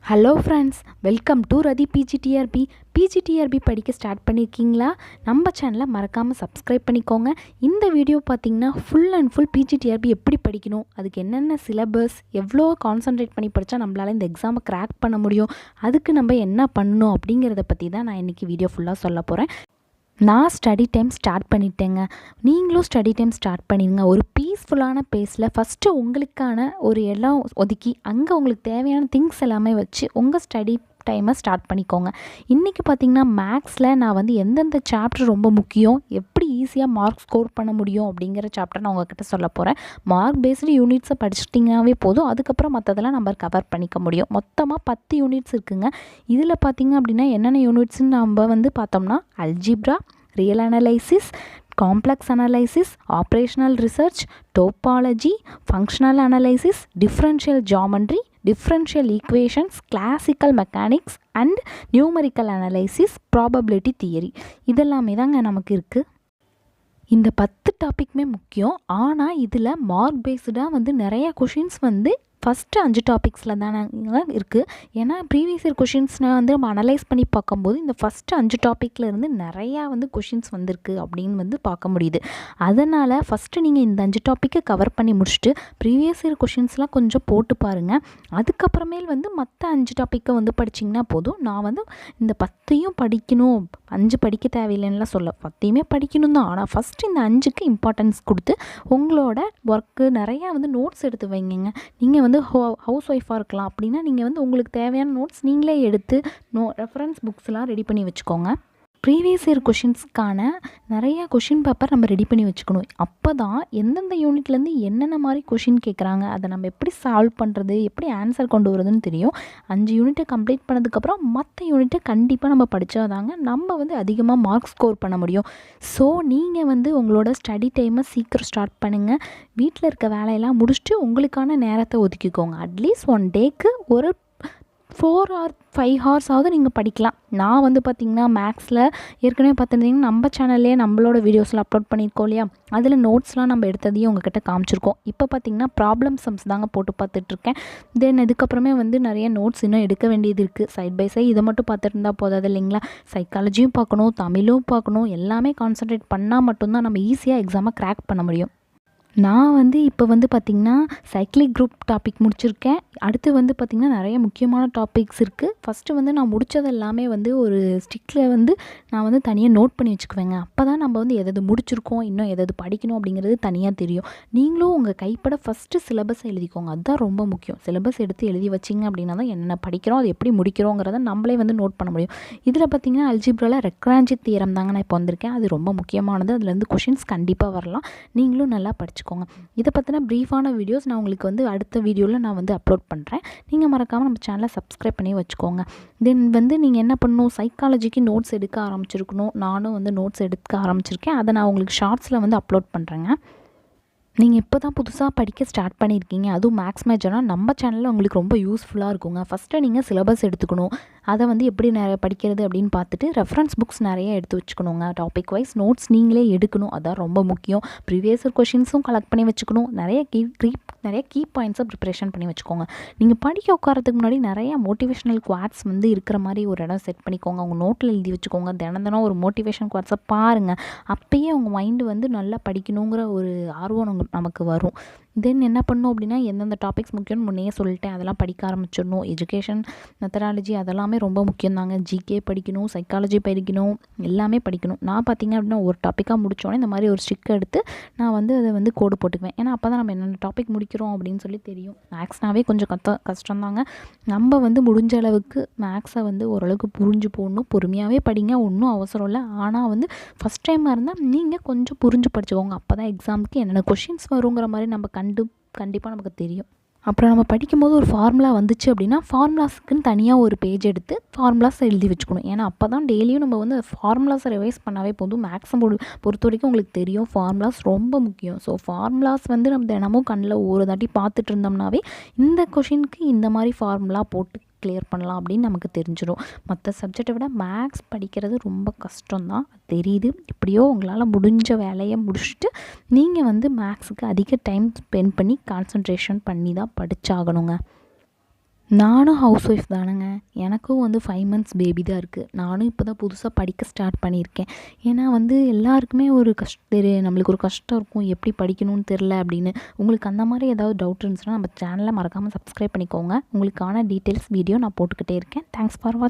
Hello friends, welcome to Rati PGTRB. PGTRB படிக்க start பண்ணியிருக்கீங்களா? நம்ம சேனலை மறக்காமல் சப்ஸ்கிரைப் பண்ணிக்கோங்க. இந்த வீடியோ பார்த்திங்கன்னா ஃபுல் அண்ட் ஃபுல் பிஜிடிஆர்பி எப்படி படிக்கணும், அதுக்கு என்னென்ன சிலபஸ், எவ்வளோ கான்சன்ட்ரேட் பண்ணி படித்தா நம்மளால் இந்த எக்ஸாமை கிராக் பண்ண முடியும், அதுக்கு நம்ம என்ன பண்ணணும் அப்படிங்கிறத பற்றி தான் நான் இன்றைக்கி வீடியோ ஃபுல்லாக சொல்ல போகிறேன். நான் ஸ்டடி டைம் ஸ்டார்ட் பண்ணிட்டேங்க. நீங்களும் ஸ்டடி டைம் ஸ்டார்ட் பண்ணிடுங்க. ஒரு பீஸ்ஃபுல்லான பேஸில் ஃபஸ்ட்டு உங்களுக்கான ஒரு இடம் ஒதுக்கி அங்கே உங்களுக்கு தேவையான திங்ஸ் எல்லாமே வச்சு உங்கள் ஸ்டடி டைமை ஸ்டார்ட் பண்ணிக்கோங்க. இன்றைக்கி பார்த்திங்கன்னா மேக்ஸில் நான் வந்து எந்தெந்த சாப்டர் ரொம்ப முக்கியம், எப்படி ஈஸியாக மார்க் ஸ்கோர் பண்ண முடியும் அப்படிங்கிற சாப்டர் நான் உங்கள்கிட்ட சொல்ல போகிறேன். மார்க் பேஸ்டு யூனிட்ஸை படிச்சிட்டிங்கனாவே போதும், அதுக்கப்புறம் மற்றதெல்லாம் நம்ம கவர் பண்ணிக்க முடியும். மொத்தமாக 10 யூனிட்ஸ் இருக்குதுங்க. இதில் பார்த்திங்க அப்படின்னா என்னென்ன யூனிட்ஸ்ன்னு நம்ம வந்து பார்த்தோம்னா algebra, real analysis, complex analysis, operational research, topology, functional analysis, differential geometry, differential equations, classical mechanics and numerical analysis, probability theory, இதெல்லாமே தாங்க நமக்கு இருக்குது. இந்த 10 டாப்பிக்குமே முக்கியம். ஆனால் இதில் மார்க் பேஸ்டாக வந்து நிறையா கொஷின்ஸ் வந்து ஃபஸ்ட்டு 5 டாபிக்ஸில் தானே இருக்குது. ஏன்னா ப்ரீவியஸ் இயர் கொஷின்ஸ்னை வந்து நம்ம அனலைஸ் பண்ணி பார்க்கும்போது இந்த ஃபஸ்ட்டு 5 டாப்பிக்கில் இருந்து நிறையா வந்து கொஷின்ஸ் வந்திருக்கு அப்படின்னு வந்து பார்க்க முடியுது. அதனால் ஃபஸ்ட்டு நீங்கள் இந்த 5 டாப்பிக்கை கவர் பண்ணி முடிச்சுட்டு ப்ரீவியஸ் இயர் கொஷின்ஸ்லாம் கொஞ்சம் போட்டு பாருங்கள். அதுக்கப்புறமேல் வந்து மற்ற 5 டாப்பிக்கை வந்து படிச்சிங்கன்னா போதும். நான் வந்து இந்த 10ஐயும் படிக்கணும், 5 படிக்க தேவையில்லைன்னுலாம் சொல்ல, 10ஐயுமே படிக்கணும் தான். ஆனால் ஃபஸ்ட்டு இந்த 5க்கு இம்பார்ட்டன்ஸ் கொடுத்து உங்களோட ஒர்க்கு நிறையா வந்து நோட்ஸ் எடுத்து வைங்க. நீங்கள் வந்து ஹவுஸ் ஒய்ஃபாக இருக்கலாம் அப்படின்னா நீங்கள் வந்து உங்களுக்கு தேவையான நோட்ஸ் நீங்களே எடுத்து ரெஃபரன்ஸ் புக்ஸ்லாம் ரெடி பண்ணி வச்சுக்கோங்க. ப்ரீவியஸ் இயர் கொஷின்ஸ்க்கான நிறையா கொஷின் பேப்பர் நம்ம ரெடி பண்ணி வச்சுக்கணும். அப்போ தான் எந்தெந்த யூனிட்லேருந்து என்னென்ன மாதிரி கொஷின் கேட்குறாங்க, அதை நம்ம எப்படி சால்வ் பண்ணுறது, எப்படி ஆன்சர் கொண்டு வரதுன்னு தெரியும். 5 யூனிட்டை கம்ப்ளீட் பண்ணதுக்கப்புறம் மற்ற யூனிட்டை கண்டிப்பாக நம்ம படித்தாதாங்க நம்ம வந்து அதிகமாக மார்க் ஸ்கோர் பண்ண முடியும். ஸோ நீங்கள் வந்து உங்களோட ஸ்டடி டைமை சீக்கிரம் ஸ்டார்ட் பண்ணுங்கள். வீட்டில் இருக்க வேலையெல்லாம் முடிச்சுட்டு உங்களுக்கான நேரத்தை ஒதுக்கிக்கோங்க. அட்லீஸ்ட் 1 டேக்கு ஒரு 4 or 5 ஹவர்ஸாவது நீங்கள் படிக்கலாம். நான் வந்து பார்த்திங்கன்னா மேக்ஸில் ஏற்கனவே பார்த்துருந்தீங்கன்னா நம்ம சேனல்லே நம்மளோட வீடியோஸ்லாம் அப்லோட் பண்ணியிருக்கோம் இல்லையா, அதில் நோட்ஸ்லாம் நம்ம எடுத்ததையும் உங்கள்கிட்ட காமிச்சிருக்கோம். இப்போ பார்த்திங்கன்னா ப்ராப்ளம் சம்ஸ் தாங்க போட்டு பார்த்துட்ருக்கேன். தென் இதுக்கப்புறமே வந்து நிறைய நோட்ஸ் இன்னும் எடுக்க வேண்டியது இருக்குது. சைட் பை சைட் இதை மட்டும் பார்த்துட்டு இருந்தால் போதாது இல்லைங்களா, சைக்காலஜியும் பார்க்கணும், தமிழும் பார்க்கணும். எல்லாமே கான்சன்ட்ரேட் பண்ணால் மட்டும்தான் நம்ம ஈஸியாக எக்ஸாமை கிராக் பண்ண முடியும். நான் வந்து இப்போ வந்து பார்த்திங்கன்னா சைக்கிளிக் குரூப் டாபிக் முடிச்சிருக்கேன். அடுத்து வந்து பார்த்திங்கன்னா நிறைய முக்கியமான டாபிக்ஸ் இருக்குது. ஃபஸ்ட்டு வந்து நான் முடித்தது எல்லாமே வந்து ஒரு ஸ்டிக்கில் வந்து நான் வந்து தனியாக நோட் பண்ணி வச்சுக்குவேங்க. அப்போ தான் நம்ம வந்து எதாவது முடிச்சிருக்கோம், இன்னும் எதாவது படிக்கணும் அப்படிங்கிறது தனியாக தெரியும். நீங்களும் உங்கள் கைப்பட ஃபஸ்ட்டு சிலபஸை எழுதிக்கோங்க. அதுதான் ரொம்ப முக்கியம். சிலபஸ் எடுத்து எழுதி வச்சிங்க அப்படின்னா தான் என்னென்ன படிக்கிறோம், அது எப்படி முடிக்கிறோங்கிறத நம்மளே வந்து நோட் பண்ண முடியும். இதில் பார்த்திங்கன்னா அல்ஜிப்ராவில் ரெக்ரான்ஜி தியரம் தாங்க நான் இப்போ வந்திருக்கேன். அது ரொம்ப முக்கியமானது. அதுலேருந்து கொஷின்ஸ் கண்டிப்பாக வரலாம். நீங்களும் நல்லா படிச்சுக்கோங்க. இதை பற்றின ப்ரீஃபான வீடியோஸ் நான் உங்களுக்கு வந்து அடுத்த வீடியோவில் நான் வந்து அப்லோட் பண்ணுறேன். நீங்கள் மறக்காமல் நம்ம சேனலை சப்ஸ்கிரைப் பண்ணி வச்சுக்கோங்க. தென் வந்து நீங்கள் என்ன பண்ணணும், சைக்காலஜிக்கு நோட்ஸ் எடுக்க ஆரம்பிச்சிருக்கணும். நானும் வந்து நோட்ஸ் எடுக்க ஆரம்பிச்சிருக்கேன். அதை நான் உங்களுக்கு ஷார்ட்ஸில் வந்து அப்லோட் பண்ணுறேங்க. நீங்கள் இப்போ தான் புதுசாக படிக்க ஸ்டார்ட் பண்ணியிருக்கீங்க, அதுவும் மேக்ஸ் மேஜர்னால் நம்ம சேனலில் உங்களுக்கு ரொம்ப யூஸ்ஃபுல்லாக இருக்குங்க. ஃபஸ்ட்டு நீங்கள் சிலபஸ் எடுத்துக்கணும். அதை வந்து எப்படி நிறைய படிக்கிறது அப்படின்னு பார்த்துட்டு ரெஃபரன்ஸ் புக்ஸ் நிறைய எடுத்து வச்சுக்கணுங்க. டாபிக் வைஸ் நோட்ஸ் நீங்களே எடுக்கணும், அதான் ரொம்ப முக்கியம். ப்ரீவியஸ் இயர் கொஷின்ஸும் கலெக்ட் பண்ணி வச்சுக்கணும். நிறைய கீ பாயிண்ட்ஸை ப்ரிப்ரேஷன் பண்ணி வச்சுக்கோங்க. நீங்கள் படிக்க உட்காரத்துக்கு முன்னாடி நிறைய மோட்டிவேஷனல் குவாட்ஸ் வந்து இருக்கிற மாதிரி ஒரு இடம் செட் பண்ணிக்கோங்க. அவங்க நோட்டில் எழுதி வச்சுக்கோங்க. தினம் ஒரு மோட்டிவேஷன் குவாட்ஸை பாருங்கள். அப்போயே உங்கள் மைண்டு வந்து நல்லா படிக்கணுங்கிற ஒரு ஆர்வம் நமக்கு வரும். தென் என்ன பண்ணணும் அப்படின்னா எந்தெந்த டாபிக்ஸ் முக்கியம்னு முன்னையே சொல்லிட்டேன், அதெல்லாம் படிக்க ஆரம்பிச்சிடணும். எஜுகேஷன் மெத்தடாலஜி அதெல்லாமே ரொம்ப முக்கியம் தாங்க. ஜிகே படிக்கணும், சைக்காலஜி படிக்கணும், எல்லாமே படிக்கணும். நான் பார்த்திங்க அப்படின்னா ஒரு டாப்பிக்காக முடித்தோன்னே இந்த மாதிரி ஒரு ஸ்டிக் எடுத்து நான் வந்து அதை வந்து கோடு போட்டுக்குவேன். ஏன்னா அப்போ தான் நம்ம என்னென்ன டாபிக் முடிக்கிறோம் அப்படின்னு சொல்லி தெரியும். மேக்ஸ்னாவே கொஞ்சம் கஷ்டம்தாங்க. நம்ம வந்து முடிஞ்ச அளவுக்கு மேக்ஸை வந்து ஓரளவுக்கு புரிஞ்சு போடணும். பொறுமையாகவே படிங்க, ஒன்றும் அவசரம் இல்லை. ஆனால் வந்து ஃபஸ்ட் டைமாக இருந்தால் நீங்கள் கொஞ்சம் புரிஞ்சு படிச்சுக்கோங்க. அப்போ தான் எக்ஸாமுக்கு என்னென்ன கொஷின்ஸ் வருங்கிற மாதிரி நம்ம கண்டிப்பாக நமக்கு தெரியும். அப்புறம் நம்ம படிக்கும்போது ஒரு ஃபார்முலா வந்துச்சு அப்படின்னா ஃபார்முலாஸுக்குன்னு தனியாக ஒரு பேஜ் எடுத்து ஃபார்முலாஸ் எழுதி வச்சுக்கணும். ஏன்னா அப்போ தான் டெய்லியும் நம்ம வந்து ஃபார்முலாஸை ரிவைஸ் பண்ணாவே போதும். மேக்ஸை பொறுத்த வரைக்கும் உங்களுக்கு தெரியும் ஃபார்முலாஸ் ரொம்ப முக்கியம். ஸோ ஃபார்முலாஸ் வந்து நம்ம தினமும் கண்ணில் ஒரு தாட்டி பார்த்துட்டு இருந்தோம்னாவே இந்த கொஷினுக்கு இந்த மாதிரி ஃபார்முலா போட்டு கிளியர் பண்ணலாம் அப்படின்னு நமக்கு தெரிஞ்சிடும். மற்ற சப்ஜெக்டை விட மேக்ஸ் படிக்கிறது ரொம்ப கஷ்டம்தான் தெரியுது. எப்படியோ உங்களால் முடிஞ்ச வேலையை முடிச்சுட்டு நீங்கள் வந்து மேக்ஸுக்கு அதிக டைம் ஸ்பெண்ட் பண்ணி கான்சன்ட்ரேஷன் பண்ணி தான் படித்தாகணுங்க. நானும் ஹவுஸ் ஒய்ஃப் தானேங்க. எனக்கும் 5 மந்த்ஸ் பேபி தான் இருக்குது. நானும் இப்போ தான் புதுசாக படிக்க ஸ்டார்ட் பண்ணியிருக்கேன். ஏன்னா எல்லாருக்குமே ஒரு நம்மளுக்கு ஒரு கஷ்டம் இருக்கும். எப்படி படிக்கணும்னு தெரில அப்படின்னு. உங்களுக்கு அந்த மாதிரி ஏதாவது டவுட் இருந்துச்சுன்னா நம்ம சேனலை மறக்காமல் சப்ஸ்கிரைப் பண்ணிக்கோங்க. உங்களுக்கான டீட்டெயில்ஸ் வீடியோ நான் போட்டுக்கிட்டே இருக்கேன். தேங்க்ஸ் ஃபார் வாட்சிங்.